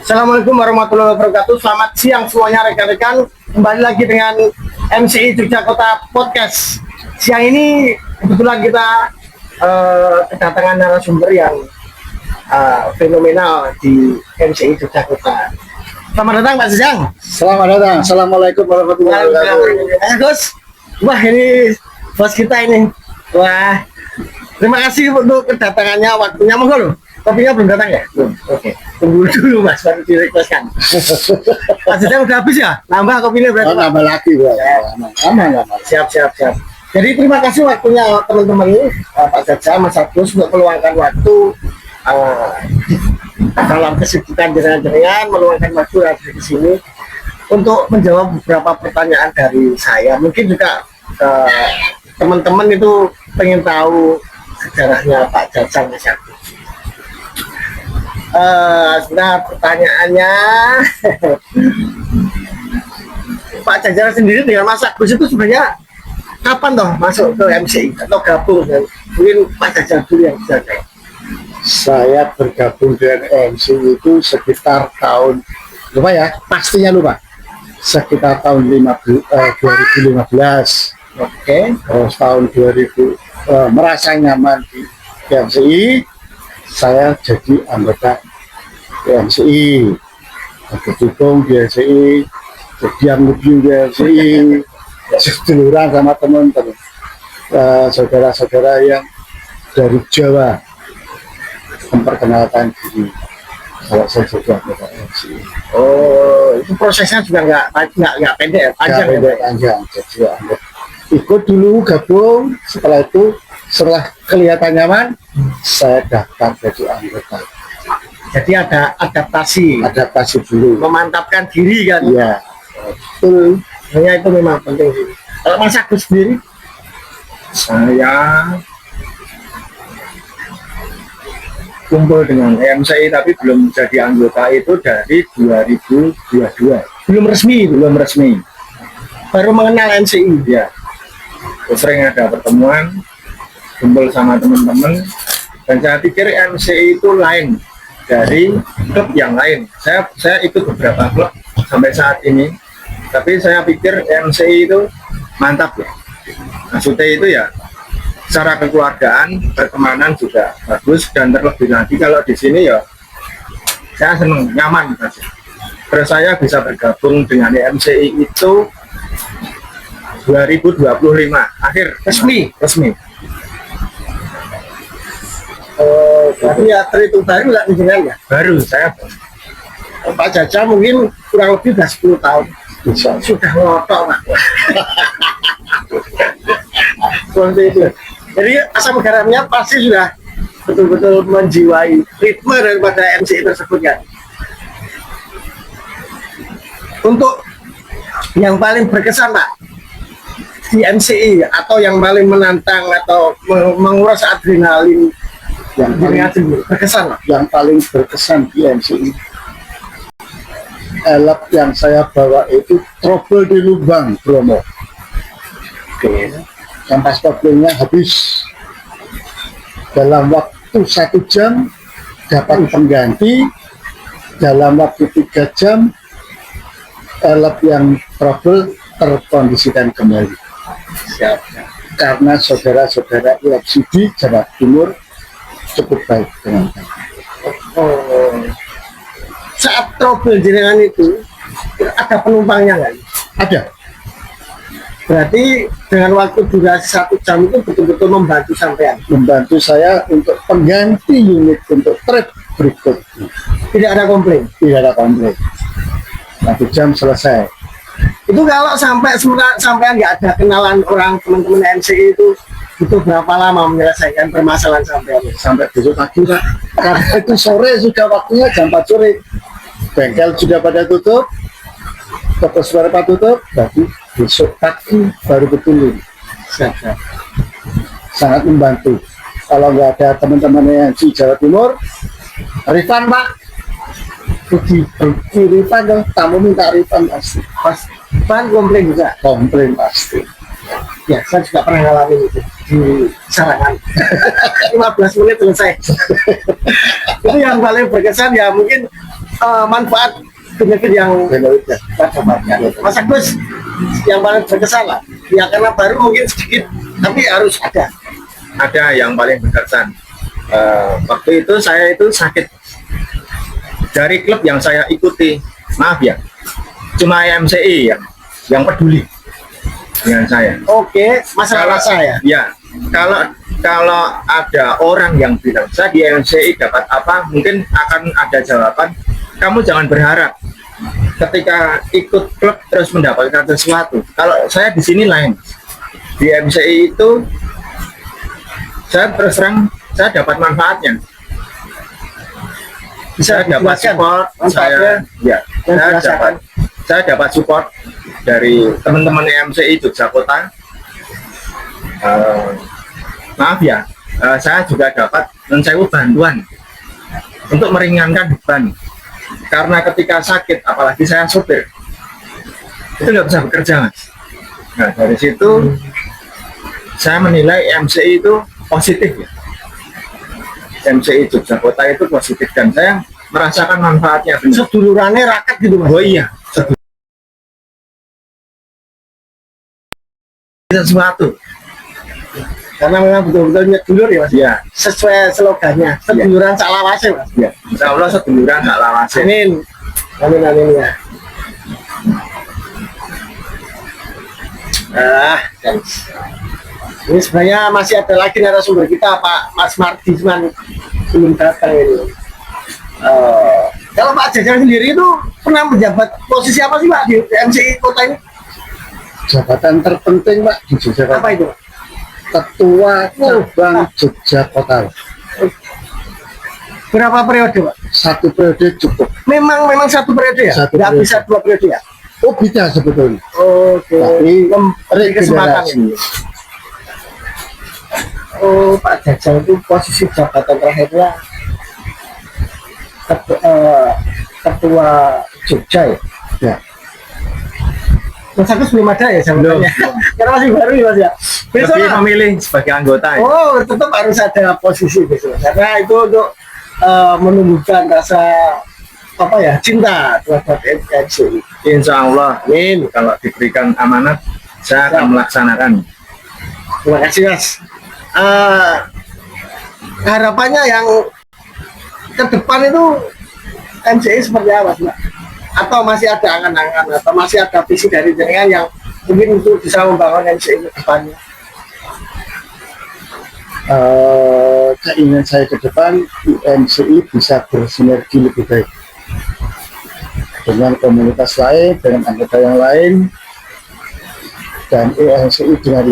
Assalamualaikum warahmatullahi wabarakatuh. Selamat siang semuanya rekan-rekan. Kembali lagi dengan MCI Jogja Kota Podcast. Siang ini kebetulan kita kedatangan narasumber yang fenomenal di MCI Jogja Kota. Selamat datang Pak Sejang. Selamat datang. Assalamualaikum warahmatullahi wabarakatuh. Gus, wah ini bos kita ini. Wah, terima kasih untuk kedatangannya, waktunya. Monggo loh. Kopinya belum datang ya? Belum. Oke. Tunggu dulu Mas, baru direkomendasikan. Mas Sejang udah habis ya? Nambah kopinya berarti? Oh, nambah lagi, Pak. Aman. Siap. Jadi terima kasih waktunya teman-teman ini, Pak Jajang, Mas Agus untuk meluangkan waktu dalam kesibukan jenengan meluangkan waktu hadir di sini untuk menjawab beberapa pertanyaan dari saya. Mungkin juga teman-teman itu pengen tahu sejarahnya Pak Jajang, Mas Agus. Nah, pertanyaannya Pak Jajang sendiri dengan Mas Agus itu sebenarnya kapan toh masuk ke MCI atau gabung? Mungkin Pak Jajang dulu yang bisa jawab. Saya bergabung dengan MCI itu sekitar tahun, lupa ya, pastinya lupa. Sekitar tahun 2015. Oke. Terus tahun 2000 merasa nyaman di MCI. Saya jadi anggota MCI, bergabung di MCI, jadi anggota di MCI, seduluran sama teman-teman, saudara-saudara yang dari Jawa memperkenalkan diri kalau saya jadi anggota MCI. Oh, itu prosesnya juga nggak pendek ya, panjang ya? Panjang. Jadi ikut dulu, gabung, setelah kelihatan nyaman, saya daftar jadi anggota. Jadi ada adaptasi dulu, memantapkan diri kan. iya, Betul, hanya itu memang penting sih. Kalau Mas Agus sendiri? Saya kumpul dengan MCI tapi belum jadi anggota itu dari 2022. Belum resmi, baru mengenal MCI Ya, sering ada pertemuan, kumpul sama teman-teman, dan saya pikir MCI itu lain dari klub yang lain. Saya ikut beberapa klub sampai saat ini, tapi saya pikir MCI itu mantap ya. Maksudnya itu ya secara kekeluargaan, pertemanan juga bagus, dan terlebih lagi kalau di sini ya saya senang, nyaman saja. Terus saya bisa bergabung dengan MCI itu 2025 akhir resmi. Berarti ya terhitung baru nggak dengan ya? baru saya Pak Jajang mungkin kurang lebih sudah 10 tahun sudah ngotot Pak. Seperti itu. Jadi asam garamnya pasti sudah betul-betul menjiwai ritme daripada MCI tersebut kan. Untuk yang paling berkesan Pak di MCI atau yang paling menantang atau menguras adrenalin yang paling berkesan di MCI, elap yang saya bawa itu trouble di Lubang, Bromo. Oke. Yang pas problemnya habis dalam waktu 1 jam, dapat pengganti dalam waktu 3 jam, elap yang trouble terkondisikan kembali. Siap. Karena saudara-saudara IFCD Jawa Timur cukup baik dengan baik. Oh. Saat trouble jenengan itu ada penumpangnya nggak? Ada. Berarti dengan waktu durasi 1 jam itu betul-betul membantu sampean. Membantu saya untuk pengganti unit untuk trip berikutnya. Tidak ada komplain. Tidak ada komplain. 1 jam selesai. Itu kalau sampai nggak ada kenalan orang teman-teman MCI itu butuh berapa lama menyelesaikan permasalahan sampean? Sampai besok pagi Pak. Karena itu sore sudah waktunya jam 4 sore. Bengkel sudah pada tutup, toko suara tutup, jadi besok pagi baru betulin. Sangat membantu. Kalau nggak ada teman-teman yang di Jawa Timur, refund Pak. Rugi refund dong, tamu minta refund pasti. Pan komplain juga. Komplain pasti. Ya, saya juga pernah ngalamin itu di Sarangan. 15 menit selesai. Itu yang paling berkesan ya, mungkin manfaat benefit yang benefitnya. kita dapatkan. Mas Agus, yang paling berkesan lah. Ya karena baru mungkin sedikit, tapi harus ada. Ada yang paling berkesan. Waktu itu saya itu sakit dari klub yang saya ikuti. Maaf ya, cuma MCI yang peduli dengan saya. Oke, masalah rasa ya. Ya, kalau ada orang yang bilang saya di MCI dapat apa, mungkin akan ada jawaban. Kamu jangan berharap ketika ikut klub terus mendapatkan sesuatu. Kalau saya di sini lain. Di MCI itu saya terus terang saya dapat manfaatnya. Bisa Saya dapat dijelaskan support, manfaatnya dan dirasakan. saya dapat support dari teman-teman MCI Yogyakarta. Maaf ya, saya juga dapat mensewa bantuan untuk meringankan beban. Karena ketika sakit, apalagi saya sopir, itu nggak bisa bekerja, Mas. Nah, dari situ saya menilai MCI itu positif ya. MCI Yogyakarta itu positif dan saya merasakan manfaatnya. Sedulurannya rakat gitu Mas. Oh iya, sesuatu. Karena memang betul-betul nyedulur ya Mas. Ya, Sesuai slogannya, seduluran sak lawase Mas. ya. Insya Allah seduluran nggak lawasin. Amin. Amin amin ya. Guys. Ini sebenarnya masih ada lagi narasumber kita Pak Mas Mardi, cuman belum datang ini. Kalau Pak Jajang sendiri itu pernah menjabat posisi apa sih Pak di MCI kota ini? Jabatan terpenting Pak di Yogyakarta. Apa itu? Ketua Cabang Yogyakarta. Berapa periode Pak? 1 periode cukup. Memang satu periode ya? Satu Nggak periode. bisa 2 periode ya? Oh bisa sebetulnya. Oke. Tapi Memberi kesempatan regenerasi. ini. Oh Pak Jajang itu posisi jabatan terakhirnya ketua Jogja ya? Ya. Mas Agus belum ada ya jabatannya? Karena masih baru ya Mas ya? Besok Lebih lah. memilih sebagai anggota ya. Oh tetap harus ada posisi besok. Karena itu untuk menumbuhkan rasa apa ya, cinta terhadap MCI. Insya Allah, Amin. kalau diberikan amanat, saya akan melaksanakan. Terima kasih Mas. Harapannya yang ke depan itu MCI seperti apa Mbak? Atau masih ada angan-angan atau masih ada visi dari jenengan yang mungkin untuk bisa membangun MCI ke depannya? Keinginan saya ke depan MCI bisa bersinergi lebih baik dengan komunitas lain, dengan anggota yang lain, dan MCI dengan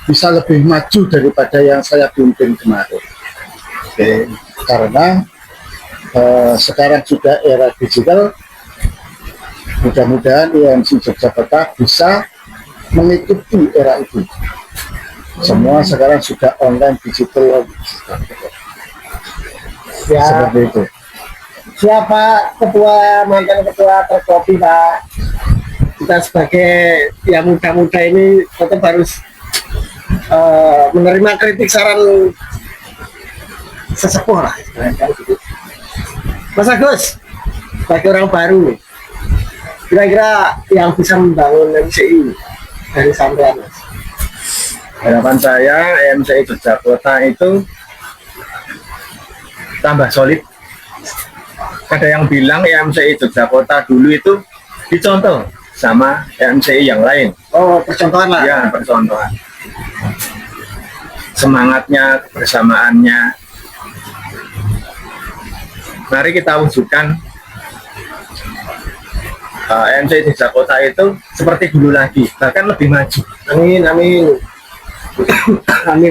bisa lebih maju daripada yang saya pimpin kemarin. Oke. Karena sekarang sudah era digital, mudah-mudahan IMC Yogyakarta bisa mengikuti era itu. Semua sekarang sudah online digital, Ya, seperti itu. siapa ketua, mantan ketua terkopi Pak? Kita sebagai yang muda-muda ini tetap harus menerima kritik saran sesepuh lah. Mas Agus, sebagai orang baru nih, kira-kira yang bisa membangun MCI dari sampean Mas? Harapan saya MCI Yogyakarta itu tambah solid. Ada yang bilang MCI Yogyakarta dulu itu dicontoh sama MCI yang lain. Oh, percontohan lah. Ya, percontohan. Semangatnya, kebersamaannya. Mari kita wujudkan MCI Yogyakarta itu seperti dulu lagi, bahkan lebih maju. Amin, amin. Amin.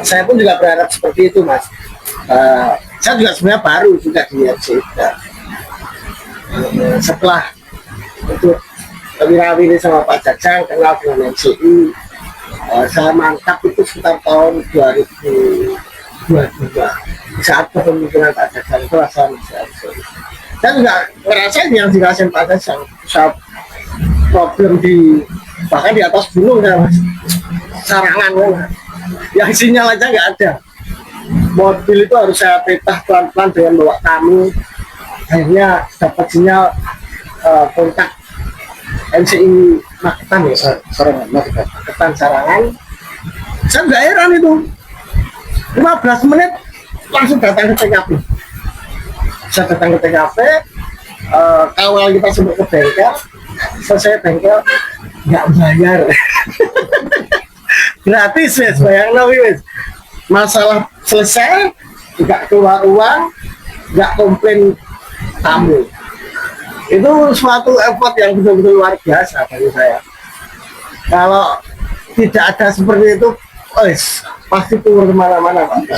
Saya pun juga berharap seperti itu, Mas. Saya juga sebenarnya baru juga di MCI. Setelah itu wirawiri sama Pak Jajang, kenal dengan MCI, saya mantap itu sekitar tahun 2022 saat kepemimpinan Pak Jajang itu rasa saya juga ngerasain yang dirasain Pak Jajang, saat problem bahkan di atas gunung ya Mas, sarangan yang sinyal aja nggak ada, mobil itu harus saya petah pelan-pelan dengan bawa tamu. Akhirnya dapat sinyal kontak MCI Magetan ya, Sarangan, Magetan. Magetan Sarangan. Saya nggak heran itu, 15 menit langsung datang ke TKP. Saya datang ke TKP, kawal kita sempat ke bengkel, selesai bengkel nggak bayar. Gratis wes, bayang wes. Masalah selesai, nggak keluar uang, nggak komplain tamu. Itu suatu effort yang betul-betul luar biasa bagi saya. Kalau tidak ada seperti itu, pasti turun kemana-mana Pak.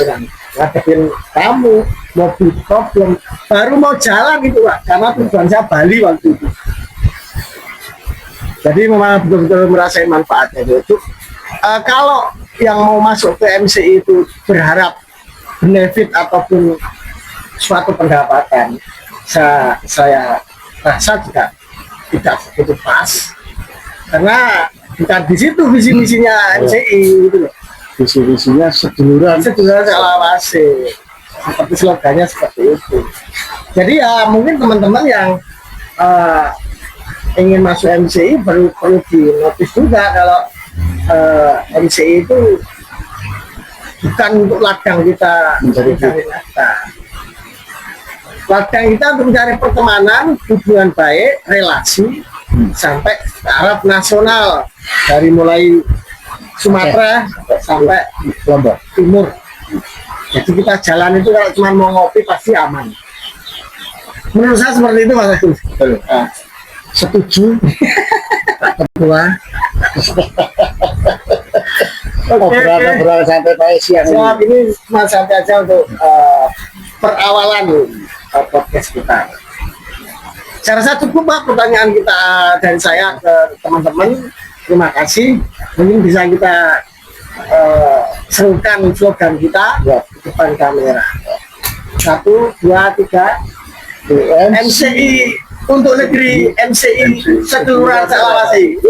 Ngadepin tamu, mobil problem, baru mau jalan gitu Pak, karena tujuan saya Bali waktu itu. Jadi memang betul-betul merasakan manfaatnya itu. Kalau yang mau masuk ke MCI itu berharap benefit ataupun suatu pendapatan, saya rasa juga tidak begitu pas, karena bukan di situ visi misinya MCI gitu loh. Visi-visinya seduluran. Sedulur selawase, seperti slogannya seperti itu. Jadi ya mungkin teman-teman yang ingin masuk MCI perlu di notice juga kalau MCI itu bukan untuk ladang kita mencari nafkah. Ladang kita untuk mencari pertemanan, hubungan baik, relasi sampai taraf nasional, dari mulai Sumatera sampai Lombok. Timur. Jadi kita jalan itu kalau cuma mau ngopi pasti aman. Menurut saya seperti itu Mas Agus. Setuju. Ketua. Obrolan sampai Pak siang Siap, ini. ini cuma sampai aja untuk perawalan podcast kita. Saya rasa cukup Pak pertanyaan kita dari saya ke teman-teman. Terima kasih. Mungkin bisa kita serukan slogan kita di depan kamera. 1, 2, 3. MCI untuk negeri, MCI Seduluran Selawase.